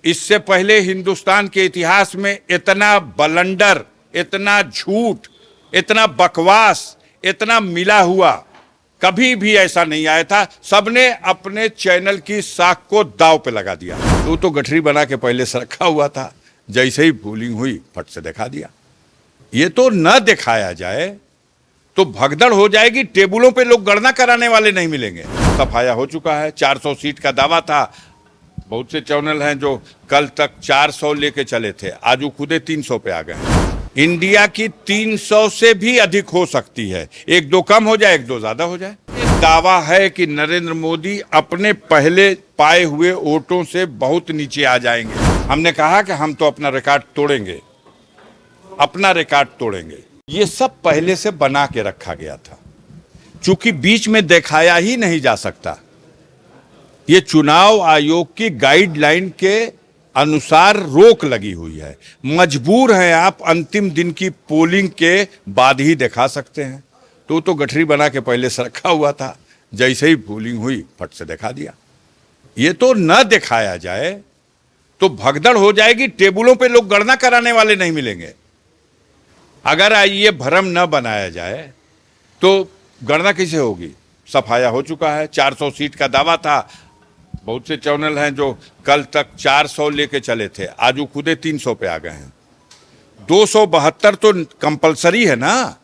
इससे पहले हिंदुस्तान के इतिहास में इतना बलंडर, इतना झूठ, इतना बकवास, इतना मिला हुआ कभी भी ऐसा नहीं आया था। सबने अपने चैनल की साख को दांव पे लगा दिया। तो गठरी बना के पहले से रखा हुआ था, जैसे ही पोलिंग हुई फट से दिखा दिया। ये तो न दिखाया जाए तो भगदड़ हो जाएगी, टेबलों पे लोग गणना कराने वाले नहीं मिलेंगे। सफाया हो चुका है, 400 सीट का दावा था। बहुत से चैनल हैं जो कल तक 400 लेके चले थे, आज वो खुदे 300 पे आ गए। इंडिया की 300 से भी अधिक हो सकती है, एक दो कम हो जाए, एक दो ज्यादा हो जाए। दावा है कि नरेंद्र मोदी अपने पहले पाए हुए वोटों से बहुत नीचे आ जाएंगे। हमने कहा कि हम तो अपना रिकॉर्ड तोड़ेंगे, अपना रिकॉर्ड तोड़ेंगे। ये सब पहले से बना के रखा गया था, चूंकि बीच में दिखाया ही नहीं जा सकता। ये चुनाव आयोग की गाइडलाइन के अनुसार रोक लगी हुई है। मजबूर हैं आप, अंतिम दिन की पोलिंग के बाद ही दिखा सकते हैं। तो गठरी बना के पहले से रखा हुआ था, जैसे ही पोलिंग हुई फट से दिखा दिया। ये तो न दिखाया जाए तो भगदड़ हो जाएगी, टेबलों पे लोग गणना कराने वाले नहीं मिलेंगे। अगर ये भ्रम न बनाया जाए तो गणना कैसे होगी? सफाया हो चुका है, 400 सीट का दावा था। बहुत से चैनल हैं जो कल तक 400 लेके चले थे, आज वो खुदे 300 पे आ गए हैं। 272 तो कंपलसरी है ना।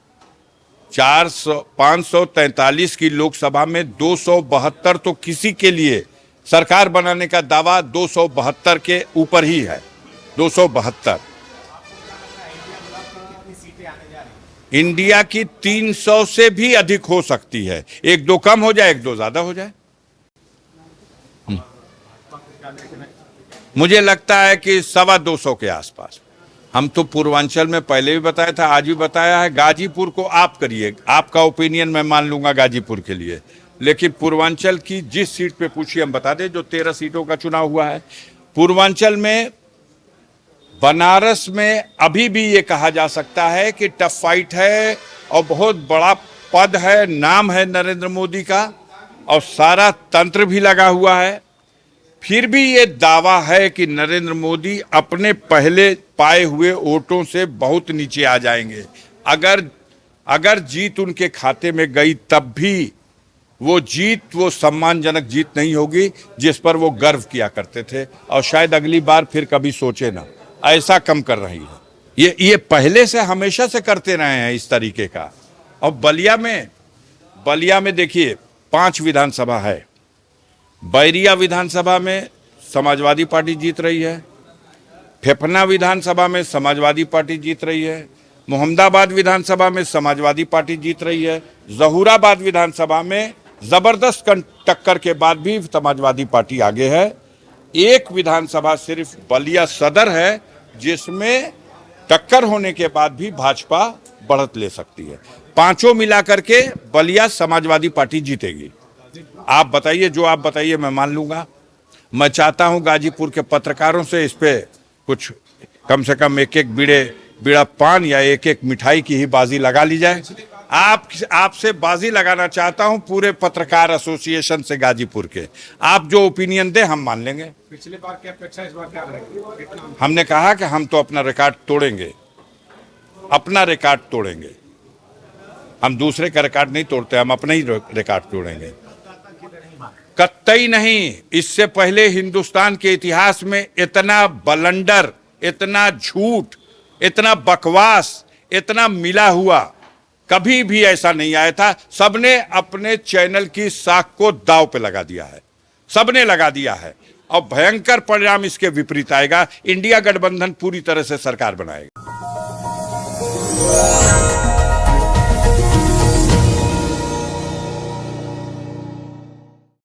543 की लोकसभा में 272 तो किसी के लिए सरकार बनाने का दावा 272 के ऊपर ही है। 272 इंडिया की 300 से भी अधिक हो सकती है, एक दो कम हो जाए, एक दो ज्यादा हो जाए। मुझे लगता है कि 225 के आसपास। हम तो पूर्वांचल में पहले भी बताया था, आज भी बताया है। गाजीपुर को आप करिए, आपका ओपिनियन मैं मान लूंगा गाजीपुर के लिए, लेकिन पूर्वांचल की जिस सीट पे पूछिए हम बता दें। जो 13 सीटों का चुनाव हुआ है पूर्वांचल में, बनारस में अभी भी ये कहा जा सकता है कि टफ फाइट है और बहुत बड़ा पद है, नाम है नरेंद्र मोदी का और सारा तंत्र भी लगा हुआ है। फिर भी ये दावा है कि नरेंद्र मोदी अपने पहले पाए हुए वोटों से बहुत नीचे आ जाएंगे। अगर जीत उनके खाते में गई तब भी वो सम्मानजनक जीत नहीं होगी जिस पर वो गर्व किया करते थे, और शायद अगली बार फिर कभी सोचे ना। ऐसा कम कर रही है ये पहले से हमेशा से करते रहे हैं इस तरीके का। और बलिया में देखिए 5 विधानसभा है। बैरिया विधानसभा में समाजवादी पार्टी जीत रही है, फेफना विधानसभा में समाजवादी पार्टी जीत रही है, मोहम्मदाबाद विधानसभा में समाजवादी पार्टी जीत रही है, जहूराबाद विधानसभा में जबरदस्त टक्कर के बाद भी समाजवादी पार्टी आगे है। एक विधानसभा सिर्फ बलिया सदर है जिसमें टक्कर होने के बाद भी भाजपा बढ़त ले सकती है। पांचों मिलाकर के बलिया समाजवादी पार्टी जीतेगी। आप बताइए, जो आप बताइए मैं मान लूंगा। मैं चाहता हूं गाजीपुर के पत्रकारों से इस पे कुछ कम से कम एक बीड़ा पान या एक मिठाई की ही बाजी लगा ली जाए। आपसे बाजी लगाना चाहता हूं पूरे पत्रकार एसोसिएशन से गाजीपुर के। आप जो ओपिनियन दे हम मान लेंगे। पिछले बार की अपेक्षा इस बार क्या रहेगी? हमने कहा कि हम तो अपना रिकॉर्ड तोड़ेंगे, अपना रिकॉर्ड तोड़ेंगे। हम दूसरे का रिकॉर्ड नहीं तोड़ते, हम अपना ही रिकॉर्ड तोड़ेंगे। कतई नहीं। इससे पहले हिंदुस्तान के इतिहास में इतना बलंडर, इतना झूठ, इतना बकवास, इतना मिला हुआ कभी भी ऐसा नहीं आया था। सबने अपने चैनल की साख को दांव पे लगा दिया है, सबने लगा दिया है, और भयंकर परिणाम इसके विपरीत आएगा। इंडिया गठबंधन पूरी तरह से सरकार बनाएगा।